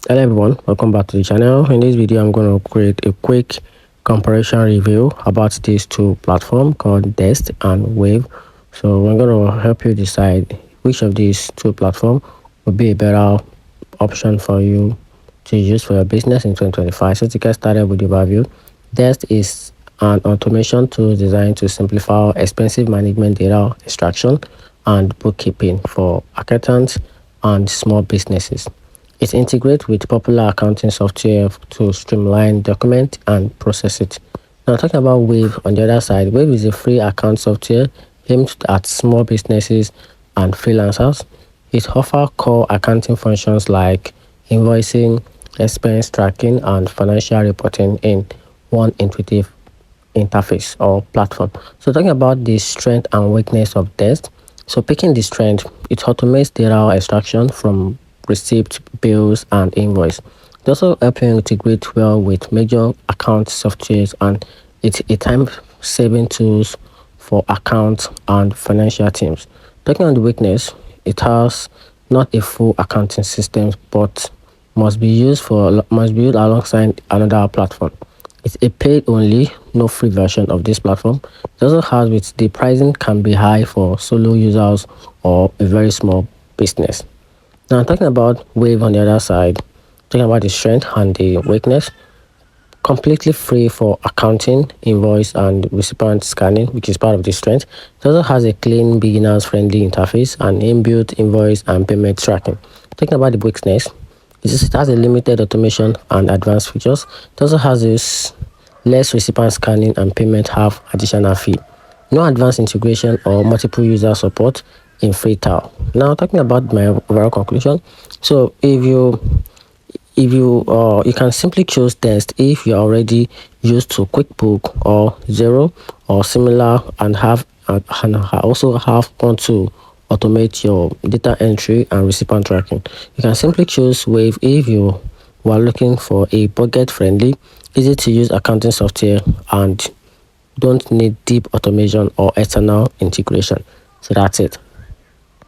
Hello everyone, welcome back to the channel. In this video I'm going to create a quick comparison review about these two platforms called Dext and Wave. So I'm going to help you decide which of these two platforms would be a better option for you to use for your business in 2025. So to get started with the overview, Dext is an automation tool designed to simplify expensive management, data extraction and bookkeeping for accountants and small businesses. It integrates with popular accounting software to streamline document and process it. Now talking about Wave on the other side, Wave is a free account software aimed at small businesses and freelancers. It offers core accounting functions like invoicing, expense tracking, and financial reporting in one intuitive interface or platform. So talking about the strength and weakness of Dext. So picking the strength, it automates data extraction from receipt, bills, and invoice. It also helps you integrate well with major account softwares, and it's a time-saving tools for accounts and financial teams. Talking on the weakness, it has not a full accounting system, but must be used alongside another platform. It's a paid only, no free version of this platform. It also has with the pricing can be high for solo users or a very small business. Now talking about Wave on the other side, talking about the strength and the weakness, completely free for accounting, invoice, and recipient scanning, which is part of the strength. It also has a clean, beginners-friendly interface and inbuilt invoice and payment tracking. Talking about the weakness, it has a limited automation and advanced features. It also has this less recipient scanning and payment have additional fee. No advanced integration or multiple user support in free trial. Now talking about my overall conclusion. So if you can simply choose Dext if you're already used to QuickBook or Zero or similar and also want to automate your data entry and recipient tracking. You can simply choose Wave if you are looking for a budget-friendly, easy-to-use accounting software and don't need deep automation or external integration. So that's it.